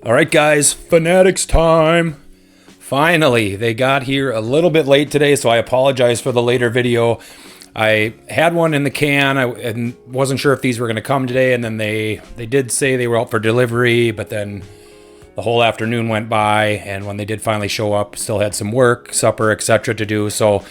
All right, guys, Fanatics time. Finally, they got here a little bit late today, so I apologize for the later video. I had one in the can. I wasn't sure if these were going to come today, and then they did say they were out for delivery, but then the whole afternoon went by, and when they did finally show up, still had some work, supper, etc. to do. So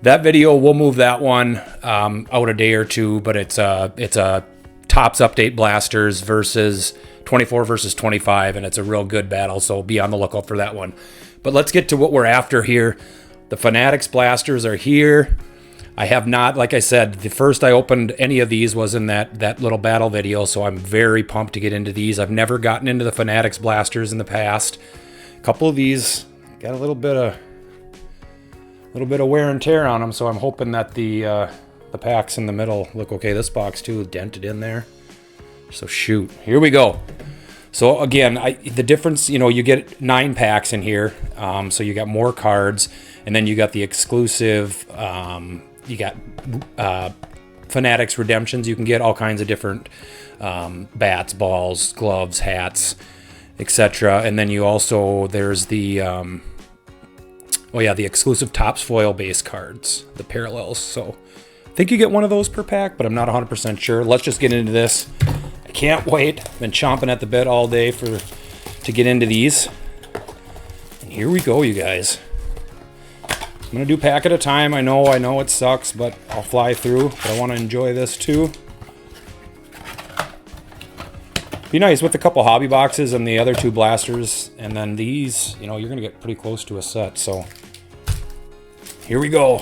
that video, we'll move that one out a day or two, but it's a Tops Update Blasters versus 24 versus 25, and it's a real good battle, so be on the lookout for that one. But let's get to what we're after here. The Fanatics Blasters are here. I have not, like I said, the first I opened any of these was in that little battle video, so I'm very pumped to get into these. I've never gotten into the Fanatics Blasters in the past. A couple of these got a little bit of wear and tear on them, so I'm hoping that the packs in the middle look okay. This box too is dented in there. So shoot, here we go. So again, the difference, you get 9 packs in here, so you got more cards, and then you got the exclusive. You got Fanatics Redemptions. You can get all kinds of different bats, balls, gloves, hats, etc. And then you also there's the the exclusive Topps foil base cards, the parallels. So I think you get one of those per pack, but I'm not 100% sure. Let's just get into this. I can't wait. Been chomping at the bit all day to get into these. And here we go, you guys. I'm going to do pack at a time. I know it sucks, but I'll fly through. But I want to enjoy this too. Be nice with a couple hobby boxes and the other 2 blasters. And then these, you're going to get pretty close to a set. So here we go.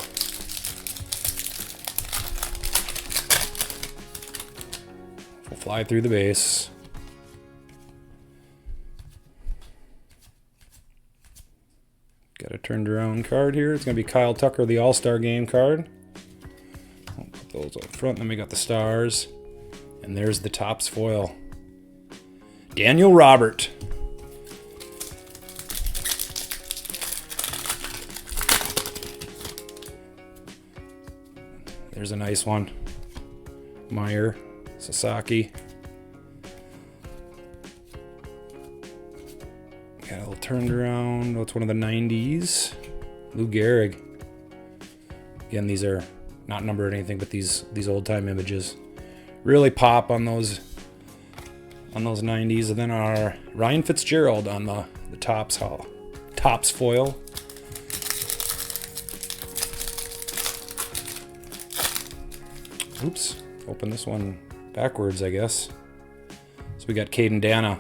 We'll fly through the base. Got a turned around card here. It's going to be Kyle Tucker, the All-Star Game card. I'll put those up front. Then we got the stars. And there's the Topps foil. Daniel Robert. There's a nice one. Meyer, Sasaki. Got a little turned around. Oh, it's one of the 90s. Lou Gehrig. Again, these are not numbered or anything, but these old time images really pop on those 90s. And then our Ryan Fitzgerald on the Topps foil. Oops, open this one backwards, I guess. So we got Caden Dana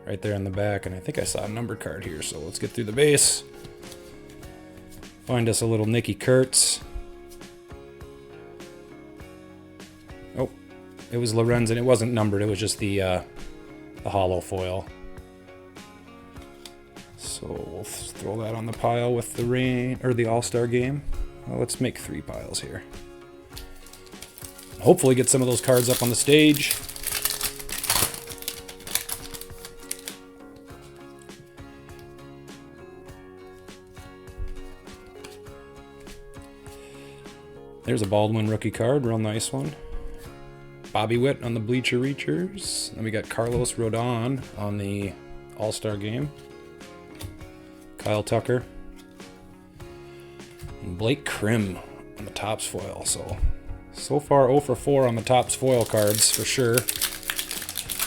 right there in the back, and I think I saw a numbered card here, so let's get through the base. Find us a little Nicky Kurtz. Oh, it was Lorenzen. It wasn't numbered, it was just the hollow foil. So we'll throw that on the pile with the All-Star Game. Well, let's make 3 piles here. Hopefully get some of those cards up on the stage. There's a Baldwin rookie card, real nice one. Bobby Witt on the Bleacher Reachers. Then we got Carlos Rodon on the All-Star Game. Kyle Tucker. And Blake Krim on the Topps foil. So far 0 for 4 on the Topps foil cards for sure.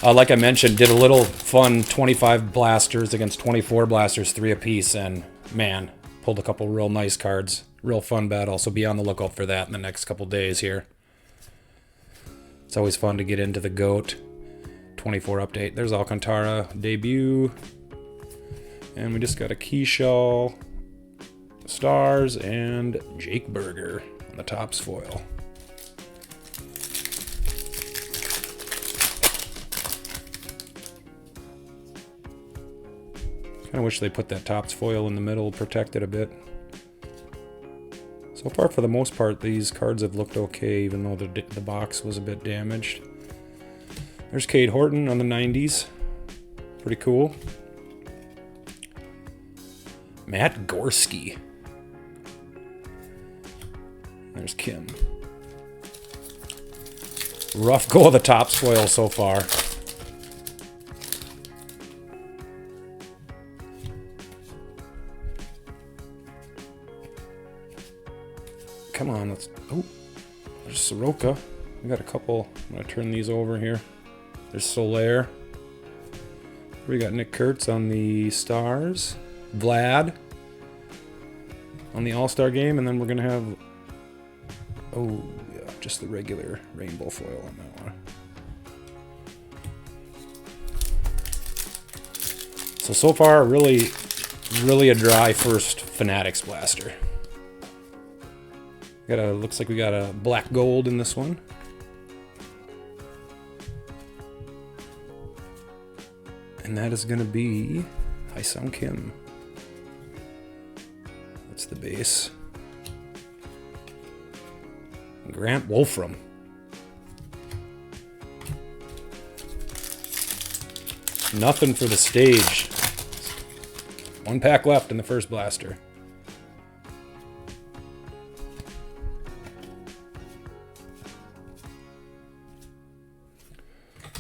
Like I mentioned, did a little fun 25 blasters against 24 blasters, 3 apiece, and man, pulled a couple real nice cards. Real fun battle, so be on the lookout for that in the next couple days here. It's always fun to get into the GOAT 24 update. There's Alcantara debut. And we just got a Keyshaw, Stars, and Jake Berger on the Topps foil. I wish they put that Topps foil in the middle, protect it a bit. So far, for the most part, these cards have looked okay, even though the box was a bit damaged. There's Cade Horton on the 90s. Pretty cool. Matt Gorski. There's Kim. Rough go of the Topps foil so far. come on. Let's. Oh, there's Soroka. We got a couple. I'm gonna turn these over here. There's Soler. We got Nick Kurtz on the Stars. Vlad on the All-Star game, and then we're gonna have. Oh yeah, just the regular rainbow foil on that one. So far, really a dry first Fanatics blaster. Looks like we got a black gold in this one. And that is gonna be Haesung Kim. That's the base. Grant Wolfram. Nothing for the stage. One pack left in the first blaster.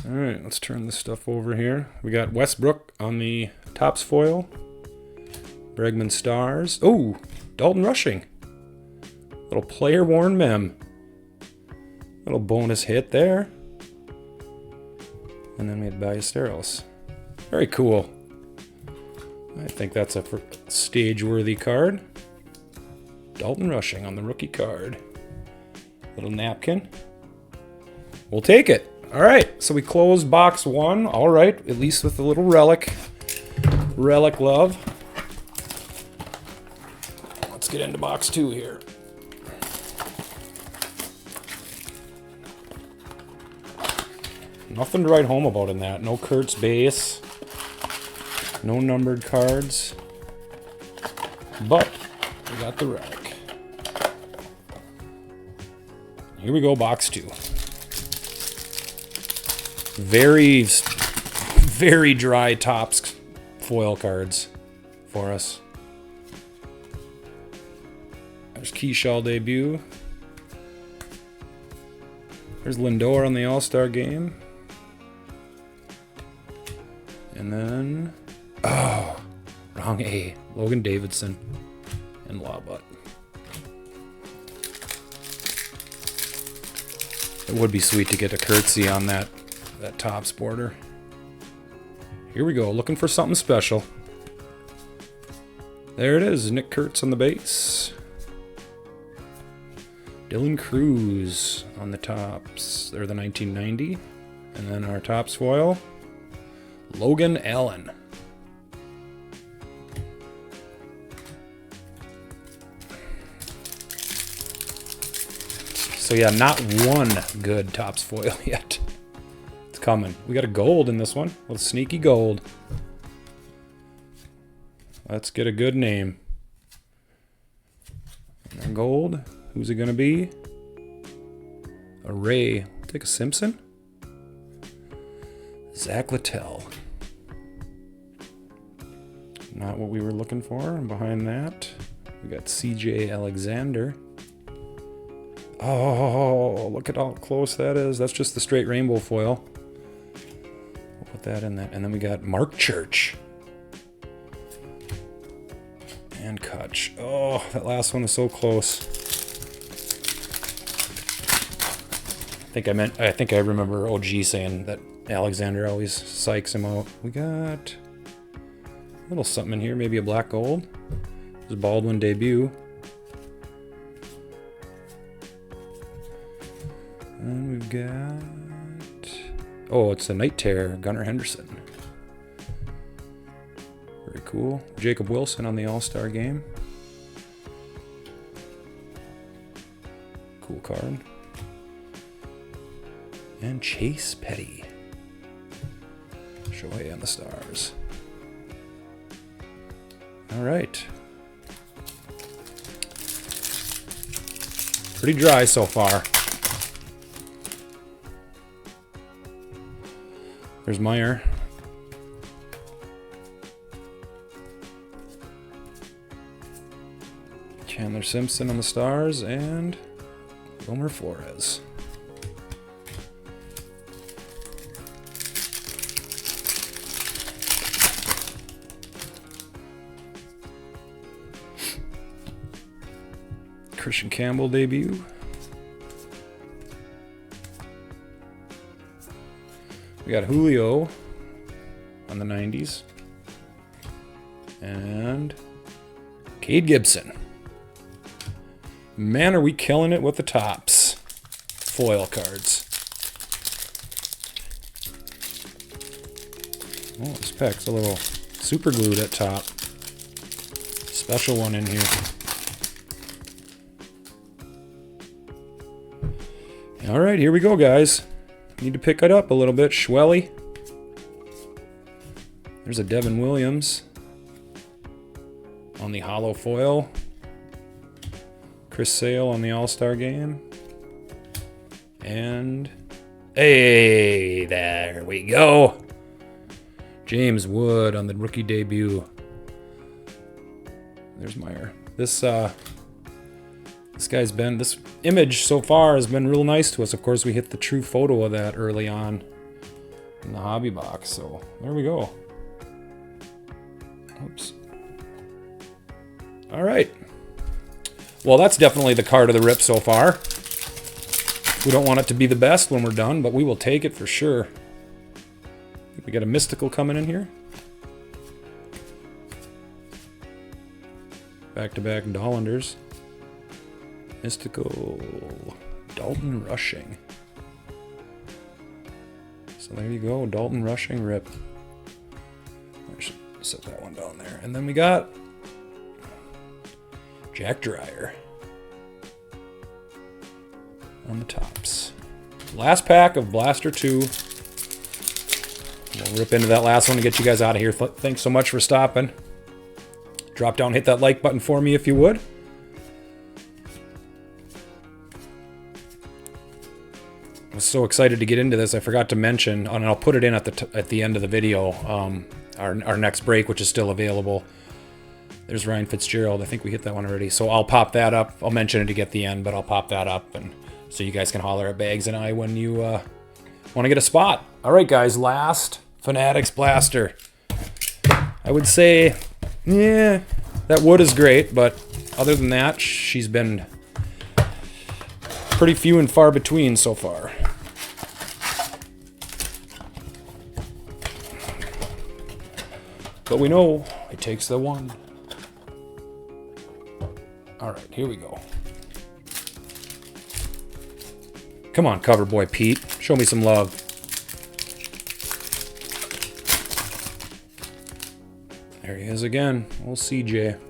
Alright, let's turn this stuff over here. We got Westbrook on the Topps foil. Bregman Stars. Oh, Dalton Rushing. Little player worn mem. Little bonus hit there. And then we had Ballesteros. Very cool. I think that's a stage-worthy card. Dalton Rushing on the rookie card. Little napkin. We'll take it. All right, so we closed box 1. All right, at least with a little relic love. Let's get into box 2 here. Nothing to write home about in that. No Kurtz base. No numbered cards. But we got the relic. Here we go, box 2. Very dry Topps foil cards for us. There's Keyshaw debut. There's Lindor on the All-Star game. And then, oh, wrong A. Logan Davidson and Lawbutt. It would be sweet to get a curtsy on that Topps border. Here we go, looking for something special. There it is, Nick Kurtz on the base. Dylan Cruz on the Topps. They're the 1990. And then our Topps foil, Logan Allen. So yeah, not one good Topps foil yet. It's coming. We got a gold in this one. A little sneaky gold. Let's get a good name. And gold. Who's it gonna be? A Ray. Take a Simpson. Zach Littell. Not what we were looking for. And behind that, we got CJ Alexander. Oh, look at how close that is. That's just the straight rainbow foil. We'll put that in that. And then we got Mark Church. And Kutch. Oh, that last one is so close. I think I remember OG saying that Alexander always psychs him out. We got a little something in here, maybe a black gold. This is Baldwin debut. And we've got, oh, it's a Night Terror, Gunnar Henderson. Very cool. Jacob Wilson on the All-Star game. Cool card. And Chase Petty. Shohei on the Stars. All right. Pretty dry so far. There's Meyer. Chandler Simpson on the Stars and Wilmer Flores. Christian Campbell debut. We got Julio on the 90s. And Cade Gibson. Man, are we killing it with the tops. Foil cards. Oh, this pack's a little super glued at top. Special one in here. All right, here we go, guys. Need to pick it up a little bit. Schwelly. There's a Devin Williams on the hollow foil. Chris Sale on the All-Star game. And hey, there we go. James Wood on the rookie debut. There's Meyer. This image so far has been real nice to us. Of course, we hit the true photo of that early on in the hobby box. So there we go. Oops. All right. Well, that's definitely the card of the rip so far. We don't want it to be the best when we're done, but we will take it for sure. We got a mystical coming in here. Back-to-back Dollanders. Mystical Dalton Rushing. So there you go, Dalton Rushing rip. I should set that one down there. And then we got Jack Dreyer on the tops. Last pack of Blaster 2. We'll rip into that last one to get you guys out of here. Thanks so much for stopping. Drop down, hit that like button for me if you would. I was so excited to get into this, I forgot to mention, and I'll put it in at the end of the video, our next break, which is still available. There's Ryan Fitzgerald. I think we hit that one already. So I'll pop that up. I'll mention it to get the end, but I'll pop that up, and so you guys can holler at Bags and I when you want to get a spot. All right, guys, last Fanatics Blaster. I would say, yeah, that wood is great, but other than that, she's been pretty few and far between so far. But we know it takes the one. All right, here we go. Come on, cover boy Pete. Show me some love. There he is again. Old CJ.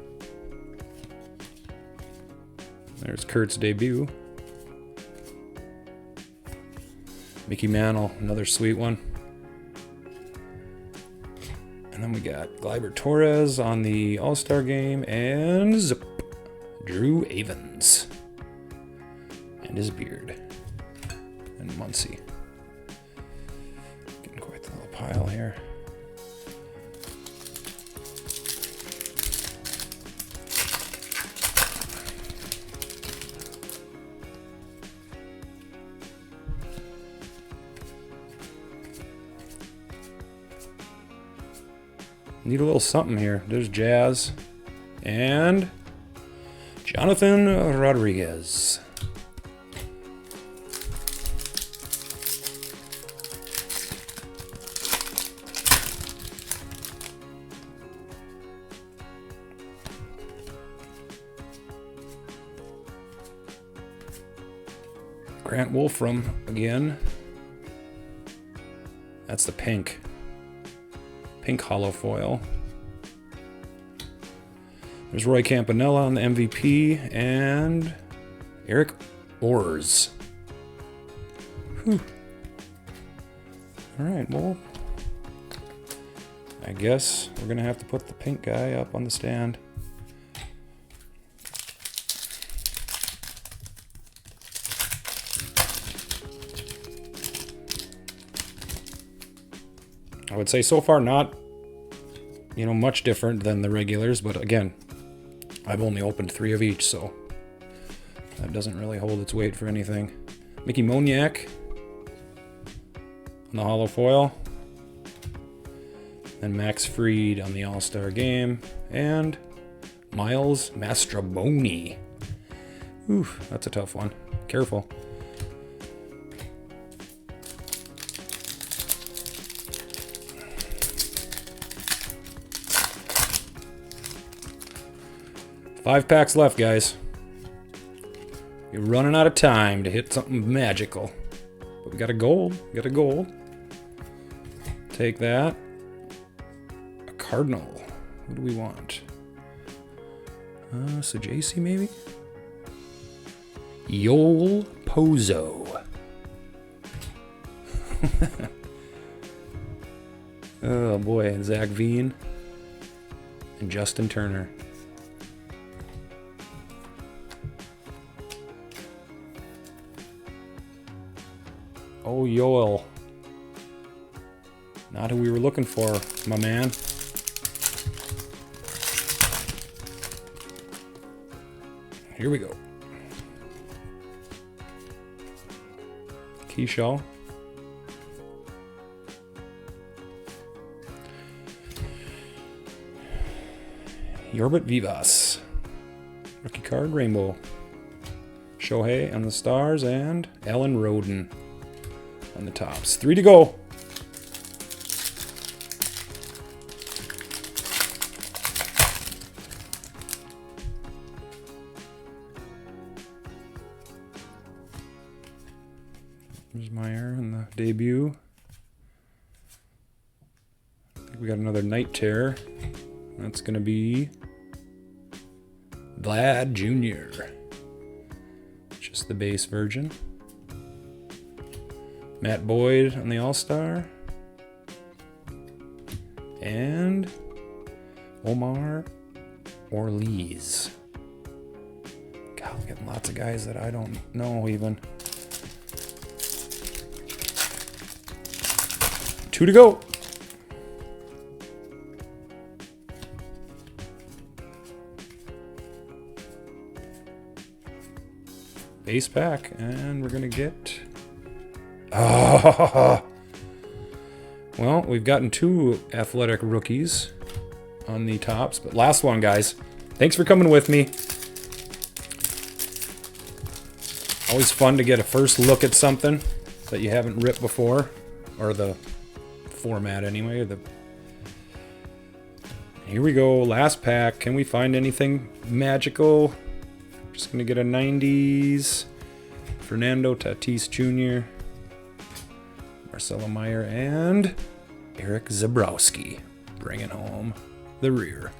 There's Kurt's debut. Mickey Mantle, another sweet one. And then we got Gleyber Torres on the All-Star game, and zip, Drew Avens. And his beard. And Muncie. Getting quite the little pile here. Need a little something here. There's Jazz and Jonathan Rodriguez. Grant Wolfram again. That's the pink hollow foil. There's Roy Campanella on the MVP and Eric Orrs. Whew. All right, well, I guess we're gonna have to put the pink guy up on the stand. I would say so far not, much different than the regulars, but again, I've only opened 3 of each, so that doesn't really hold its weight for anything. Mickey Moniak on the hollow foil, and Max Fried on the All-Star game, and Miles Mastrobuoni. Oof, that's a tough one. Careful. Five packs left, guys. You're running out of time to hit something magical. But we got a gold. We got a gold. Take that. A cardinal. What do we want? So JC maybe? Yol Pozo. Oh boy, and Zach Veen. And Justin Turner. Oh, Yoel. Not who we were looking for, my man. Here we go. Keyshaw. Yorbit Vivas. Rookie card, Rainbow. Shohei on the stars, and Alan Roden on the tops. 3 to go. There's Meyer in the debut. I think we got another Night Terror. That's going to be Vlad Jr. Just the base version. Matt Boyd on the All-Star. And Omar Orlees. God, we're getting lots of guys that I don't know even. 2 to go. Base pack, and we're gonna get. Oh. Well, we've gotten 2 athletic rookies on the tops, but last one, guys. Thanks for coming with me. Always fun to get a first look at something that you haven't ripped before, or the format anyway. Here we go, last pack. Can we find anything magical? Just gonna get a 90s Fernando Tatis Jr., Marcelo Meyer, and Eric Zabrowski, bringing home the rear.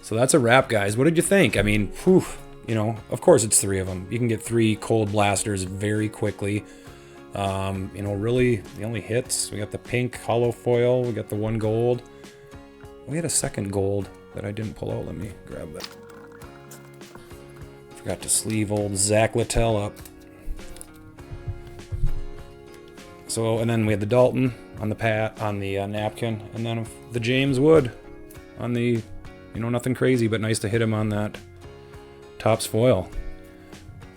So that's a wrap, guys. What did you think? I mean, whew, you know, of course it's 3 of them. You can get 3 cold blasters very quickly. You know, really, the only hits, we got the pink hollow foil, we got the 1 gold. We had a second gold that I didn't pull out. Let me grab that. Forgot to sleeve old Zach Littell up. So, and then we had the Dalton on the napkin, and then the James Wood on the, you know, nothing crazy, but nice to hit him on that Topps foil.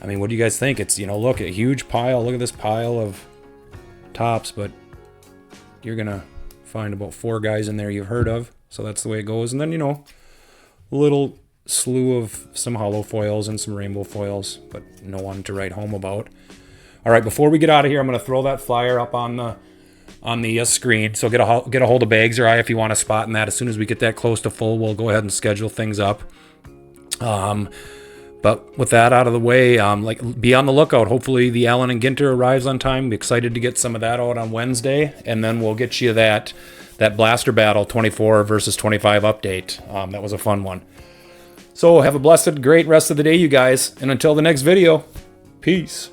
I mean, what do you guys think? It's, you know, look, a huge pile. Look at this pile of Topps, but you're gonna find about 4 guys in there you've heard of. So that's the way it goes. And then, you know, a little slew of some hollow foils and some rainbow foils, but no one to write home about. All right, before we get out of here, I'm going to throw that flyer up on the screen. So get a hold of Bags or I if you want a spot in that. As soon as we get that close to full, we'll go ahead and schedule things up. But with that out of the way, be on the lookout. Hopefully the Allen and Ginter arrives on time. Be excited to get some of that out on Wednesday, and then we'll get you that Blaster Battle 24 versus 25 update. That was a fun one. So have a blessed, great rest of the day, you guys. And until the next video, peace.